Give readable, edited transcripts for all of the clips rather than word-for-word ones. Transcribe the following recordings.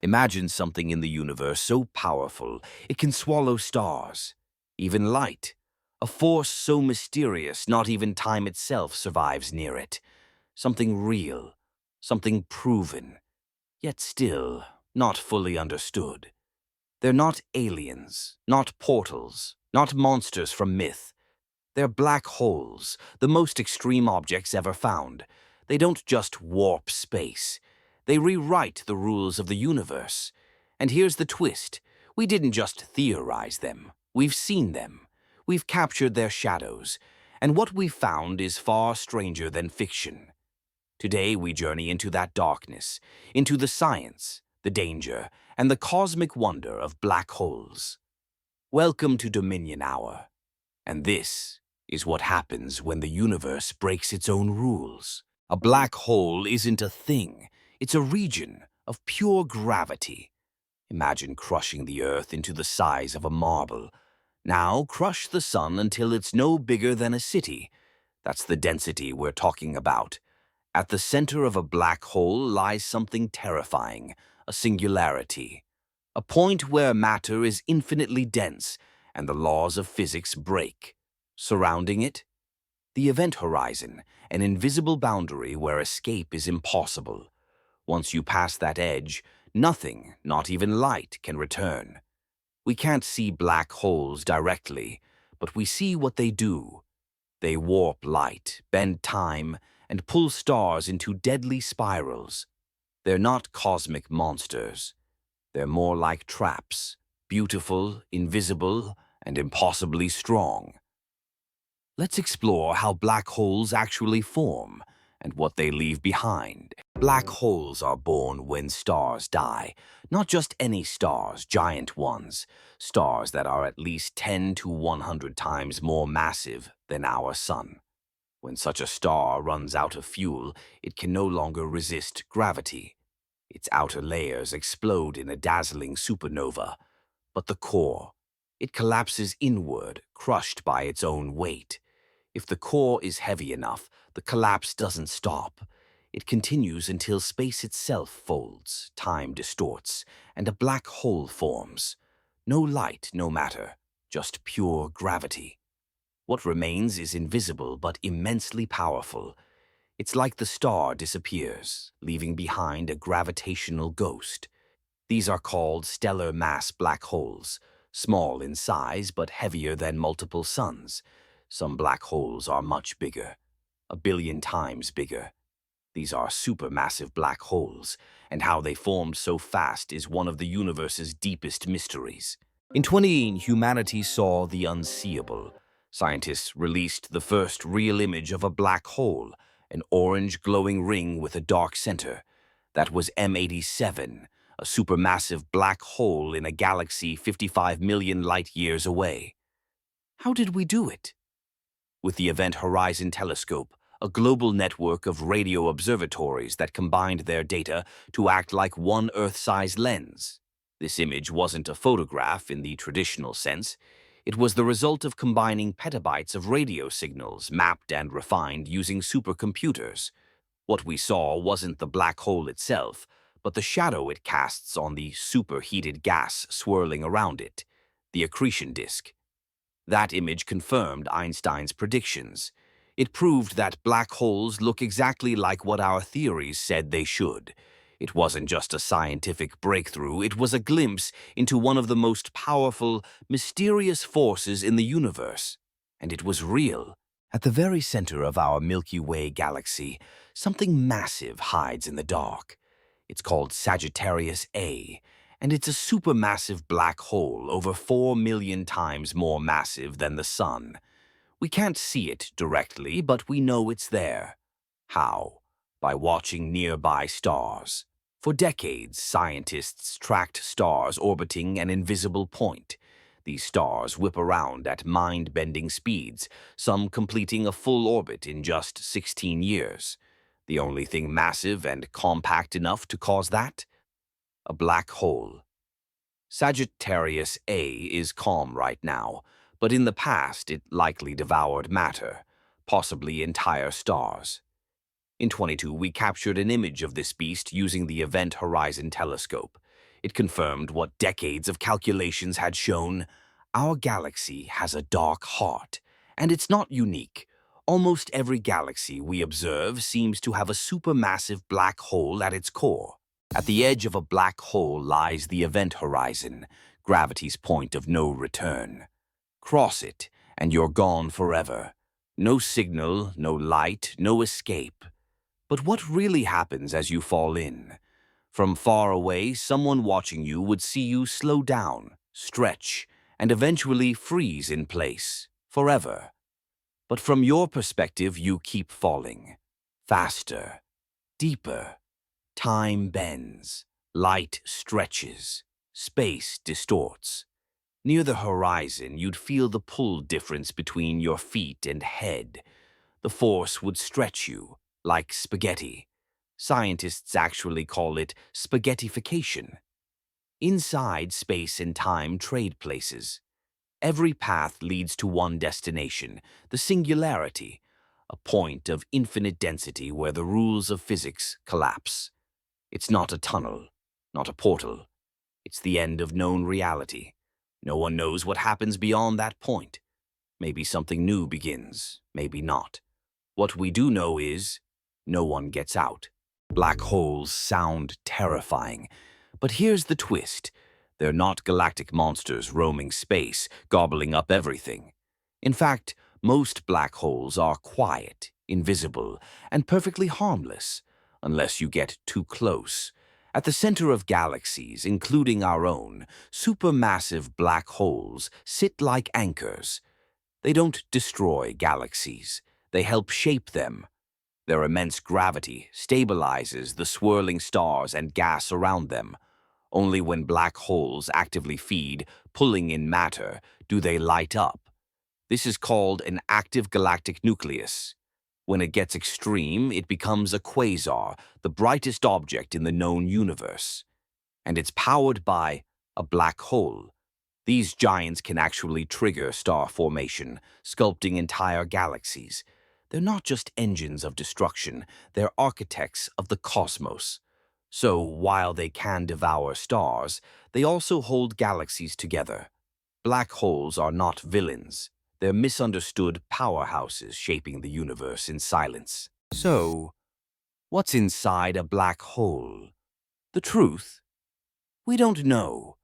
Imagine something in the universe so powerful it can swallow stars, even light, a force so mysterious not even time itself survives near it. Something real, something proven, yet still not fully understood. They're not aliens, not portals, not monsters from myth. They're black holes, the most extreme objects ever found. They don't just warp space. They rewrite the rules of the universe. And here's the twist. We didn't just theorize them. We've seen them. We've captured their shadows. And what we've found is far stranger than fiction. Today we journey into that darkness, into the science, the danger, and the cosmic wonder of black holes. Welcome to Dominion Hour. And this is what happens when the universe breaks its own rules. A black hole isn't a thing. It's a region of pure gravity. Imagine crushing the Earth into the size of a marble. Now crush the sun until it's no bigger than a city. That's the density we're talking about. At the center of a black hole lies something terrifying, a singularity. A point where matter is infinitely dense and the laws of physics break. Surrounding it, the event horizon, an invisible boundary where escape is impossible. Once you pass that edge, nothing, not even light, can return. We can't see black holes directly, but we see what they do. They warp light, bend time, and pull stars into deadly spirals. They're not cosmic monsters. They're more like traps, beautiful, invisible, and impossibly strong. Let's explore how black holes actually form and what they leave behind. Black holes are born when stars die. Not just any stars, giant ones. Stars that are at least 10 to 100 times more massive than our sun. When such a star runs out of fuel, it can no longer resist gravity. Its outer layers explode in a dazzling supernova. But the core, it collapses inward, crushed by its own weight. If the core is heavy enough, the collapse doesn't stop. It continues until space itself folds, time distorts, and a black hole forms. No light, no matter, just pure gravity. What remains is invisible but immensely powerful. It's like the star disappears, leaving behind a gravitational ghost. These are called stellar mass black holes, small in size but heavier than multiple suns. Some black holes are much bigger, 1 billion times bigger. These are supermassive black holes, and how they formed so fast is one of the universe's deepest mysteries. In 2018, humanity saw the unseeable. Scientists released the first real image of a black hole, an orange glowing ring with a dark center. That was M87, a supermassive black hole in a galaxy 55 million light-years away. How did we do it? With the Event Horizon Telescope, a global network of radio observatories that combined their data to act like one Earth-sized lens. This image wasn't a photograph in the traditional sense. It was the result of combining petabytes of radio signals mapped and refined using supercomputers. What we saw wasn't the black hole itself, but the shadow it casts on the superheated gas swirling around it, the accretion disk. That image confirmed Einstein's predictions. It proved that black holes look exactly like what our theories said they should. It wasn't just a scientific breakthrough, it was a glimpse into one of the most powerful, mysterious forces in the universe. And it was real. At the very center of our Milky Way galaxy, something massive hides in the dark. It's called Sagittarius A, and it's a supermassive black hole over 4 million times more massive than the sun. We can't see it directly, but we know it's there. How? By watching nearby stars. For decades, scientists tracked stars orbiting an invisible point. These stars whip around at mind-bending speeds, some completing a full orbit in just 16 years. The only thing massive and compact enough to cause that? A black hole. Sagittarius A is calm right now, but in the past it likely devoured matter, possibly entire stars. In 22, we captured an image of this beast using the Event Horizon Telescope. It confirmed what decades of calculations had shown. Our galaxy has a dark heart, and it's not unique. Almost every galaxy we observe seems to have a supermassive black hole at its core. At the edge of a black hole lies the event horizon, gravity's point of no return. Cross it, and you're gone forever. No signal, no light, no escape. But what really happens as you fall in? From far away, someone watching you would see you slow down, stretch, and eventually freeze in place, forever. But from your perspective, you keep falling. Faster, deeper. Time bends, light stretches, space distorts. Near the horizon, you'd feel the pull difference between your feet and head. The force would stretch you, like spaghetti. Scientists actually call it spaghettification. Inside, space and time trade places. Every path leads to one destination, the singularity, a point of infinite density where the rules of physics collapse. It's not a tunnel, not a portal. It's the end of known reality. No one knows what happens beyond that point. Maybe something new begins, maybe not. What we do know is, no one gets out. Black holes sound terrifying, but here's the twist. They're not galactic monsters roaming space, gobbling up everything. In fact, most black holes are quiet, invisible, and perfectly harmless, unless you get too close. At the center of galaxies, including our own, supermassive black holes sit like anchors. They don't destroy galaxies. They help shape them. Their immense gravity stabilizes the swirling stars and gas around them. Only when black holes actively feed, pulling in matter, do they light up. This is called an active galactic nucleus. When it gets extreme, it becomes a quasar, the brightest object in the known universe. And it's powered by a black hole. These giants can actually trigger star formation, sculpting entire galaxies. They're not just engines of destruction, they're architects of the cosmos. So, while they can devour stars, they also hold galaxies together. Black holes are not villains. They're misunderstood powerhouses shaping the universe in silence. So, what's inside a black hole? The truth? We don't know.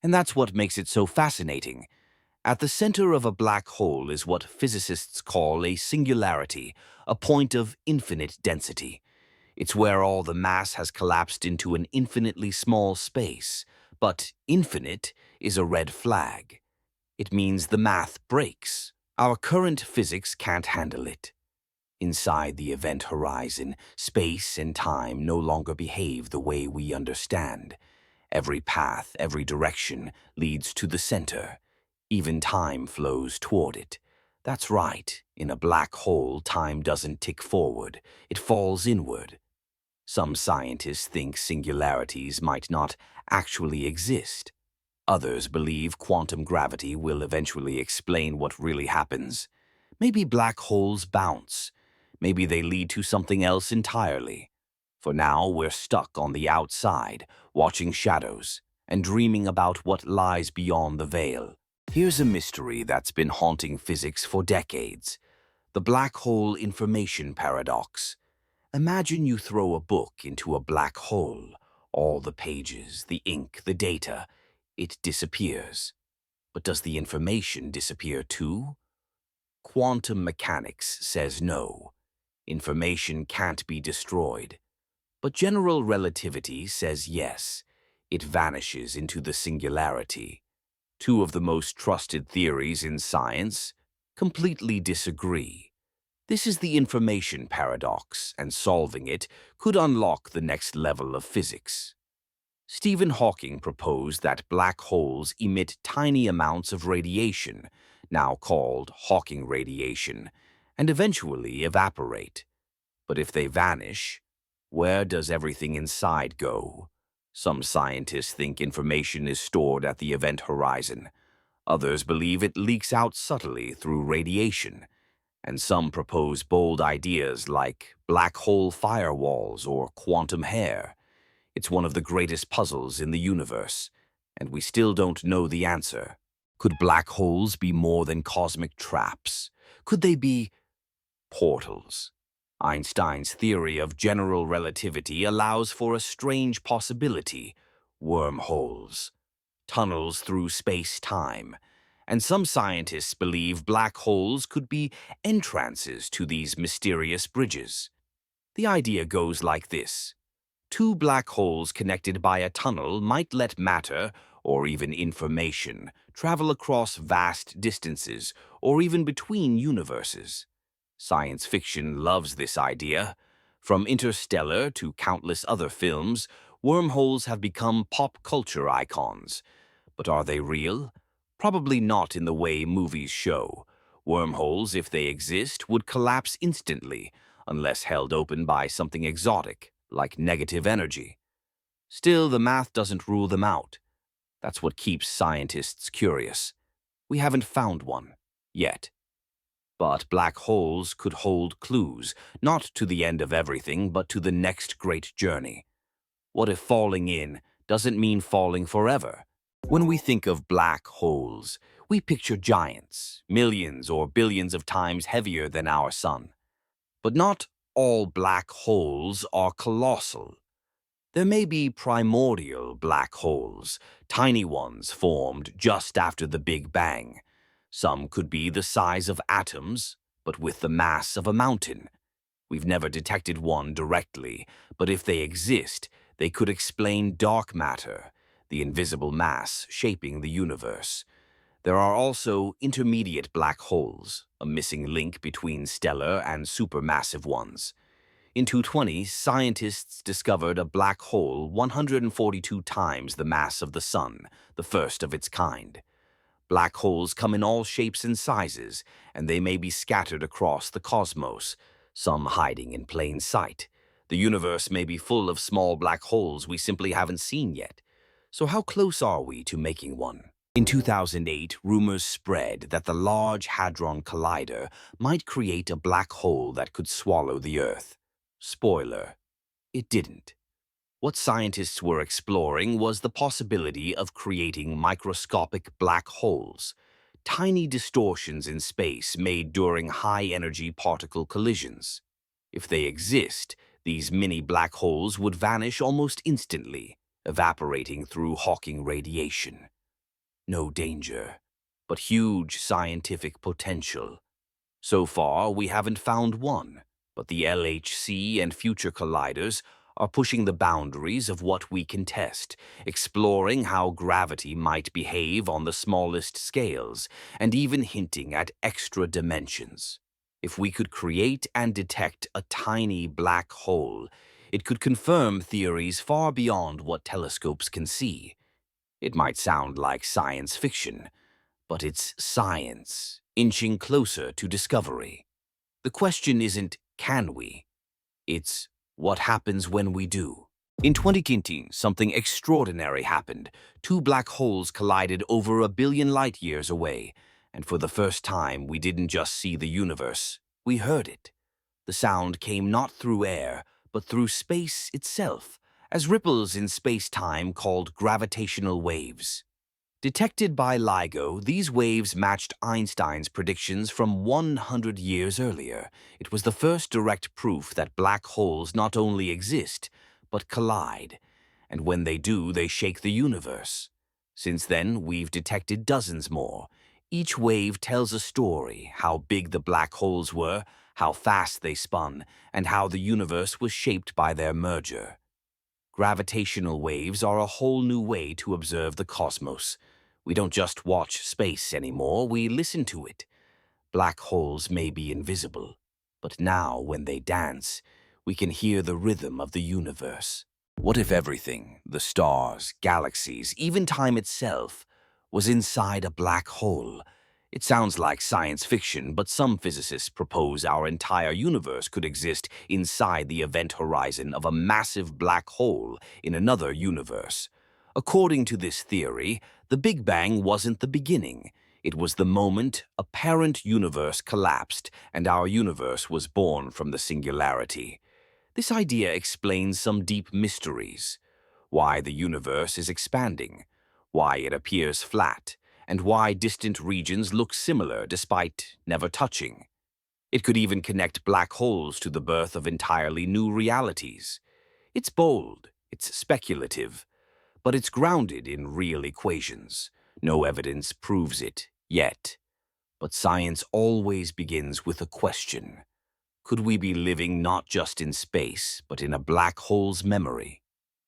And that's what makes it so fascinating. At the center of a black hole is what physicists call a singularity, a point of infinite density. It's where all the mass has collapsed into an infinitely small space. But infinite is a red flag. It means the math breaks. Our current physics can't handle it. Inside the event horizon, space and time no longer behave the way we understand. Every path, every direction leads to the center. Even time flows toward it. That's right. In a black hole, time doesn't tick forward. It falls inward. Some scientists think singularities might not actually exist. Others believe quantum gravity will eventually explain what really happens. Maybe black holes bounce. Maybe they lead to something else entirely. For now, we're stuck on the outside, watching shadows, and dreaming about what lies beyond the veil. Here's a mystery that's been haunting physics for decades: the black hole information paradox. Imagine you throw a book into a black hole. All the pages, the ink, the data, it disappears. But does the information disappear too? Quantum mechanics says no. Information can't be destroyed. But general relativity says yes. It vanishes into the singularity. Two of the most trusted theories in science completely disagree. This is the information paradox, and solving it could unlock the next level of physics. Stephen Hawking proposed that black holes emit tiny amounts of radiation, now called Hawking radiation, and eventually evaporate. But if they vanish, where does everything inside go? Some scientists think information is stored at the event horizon. Others believe it leaks out subtly through radiation. And some propose bold ideas like black hole firewalls or quantum hair. It's one of the greatest puzzles in the universe, and we still don't know the answer. Could black holes be more than cosmic traps? Could they be portals? Einstein's theory of general relativity allows for a strange possibility: wormholes, tunnels through space-time. And some scientists believe black holes could be entrances to these mysterious bridges. The idea goes like this. Two black holes connected by a tunnel might let matter, or even information, travel across vast distances, or even between universes. Science fiction loves this idea. From Interstellar to countless other films, wormholes have become pop culture icons. But are they real? Probably not in the way movies show. Wormholes, if they exist, would collapse instantly, unless held open by something exotic, like negative energy. Still, the math doesn't rule them out. That's what keeps scientists curious. We haven't found one, yet. But black holes could hold clues, not to the end of everything, but to the next great journey. What if falling in doesn't mean falling forever? When we think of black holes, we picture giants, millions or billions of times heavier than our sun. But not all black holes are colossal. There may be primordial black holes, tiny ones formed just after the Big Bang. Some could be the size of atoms, but with the mass of a mountain. We've never detected one directly, but if they exist, they could explain dark matter, the invisible mass shaping the universe. There are also intermediate black holes, a missing link between stellar and supermassive ones. In 2020, scientists discovered a black hole 142 times the mass of the Sun, the first of its kind. Black holes come in all shapes and sizes, and they may be scattered across the cosmos, some hiding in plain sight. The universe may be full of small black holes we simply haven't seen yet. So how close are we to making one? In 2008, rumors spread that the Large Hadron Collider might create a black hole that could swallow the Earth. Spoiler, it didn't. What scientists were exploring was the possibility of creating microscopic black holes, tiny distortions in space made during high-energy particle collisions. If they exist, these mini black holes would vanish almost instantly, evaporating through Hawking radiation. No danger, but huge scientific potential. So far, we haven't found one, but the LHC and future colliders are pushing the boundaries of what we can test, exploring how gravity might behave on the smallest scales, and even hinting at extra dimensions. If we could create and detect a tiny black hole, it could confirm theories far beyond what telescopes can see. It might sound like science fiction, but it's science, inching closer to discovery. The question isn't, can we? It's, what happens when we do? In 2019, something extraordinary happened. Two black holes collided over 1 billion light-years away, and for the first time, we didn't just see the universe, we heard it. The sound came not through air, but through space itself, as ripples in space-time called gravitational waves. Detected by LIGO, these waves matched Einstein's predictions from 100 years earlier. It was the first direct proof that black holes not only exist, but collide. And when they do, they shake the universe. Since then, we've detected dozens more. Each wave tells a story: how big the black holes were, how fast they spun, and how the universe was shaped by their merger. Gravitational waves are a whole new way to observe the cosmos. We don't just watch space anymore, we listen to it. Black holes may be invisible, but now when they dance, we can hear the rhythm of the universe. What if everything, the stars, galaxies, even time itself, was inside a black hole? It sounds like science fiction, but some physicists propose our entire universe could exist inside the event horizon of a massive black hole in another universe. According to this theory, the Big Bang wasn't the beginning. It was the moment a parent universe collapsed and our universe was born from the singularity. This idea explains some deep mysteries. why the universe is expanding, why it appears flat, and why distant regions look similar despite never touching. It could even connect black holes to the birth of entirely new realities. It's bold, it's speculative, but it's grounded in real equations. No evidence proves it, yet. But science always begins with a question. Could we be living not just in space, but in a black hole's memory?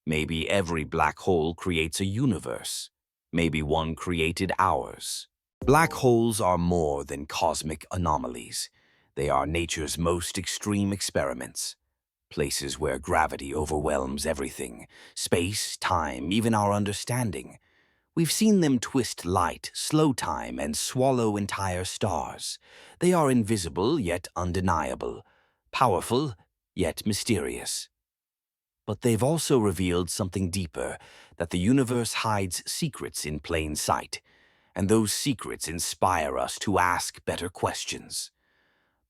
Maybe every black hole creates a universe. Maybe one created ours. Black holes are more than cosmic anomalies. They are nature's most extreme experiments. Places where gravity overwhelms everything, space, time, even our understanding. We've seen them twist light, slow time, and swallow entire stars. They are invisible yet undeniable, powerful yet mysterious. But they've also revealed something deeper, that the universe hides secrets in plain sight, and those secrets inspire us to ask better questions.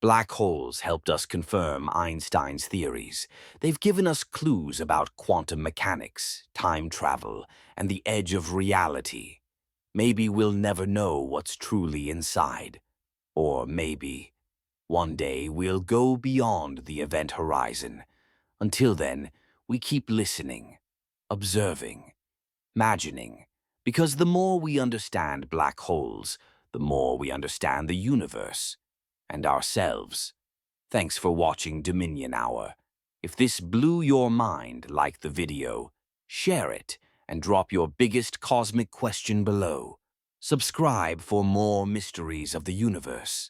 Black holes helped us confirm Einstein's theories. They've given us clues about quantum mechanics, time travel, and the edge of reality. Maybe we'll never know what's truly inside. Or maybe, one day we'll go beyond the event horizon. Until then, we keep listening, observing, imagining, because the more we understand black holes, the more we understand the universe and ourselves. Thanks for watching Dominion Hour. If this blew your mind, like the video, share it, and drop your biggest cosmic question below. Subscribe for more mysteries of the universe.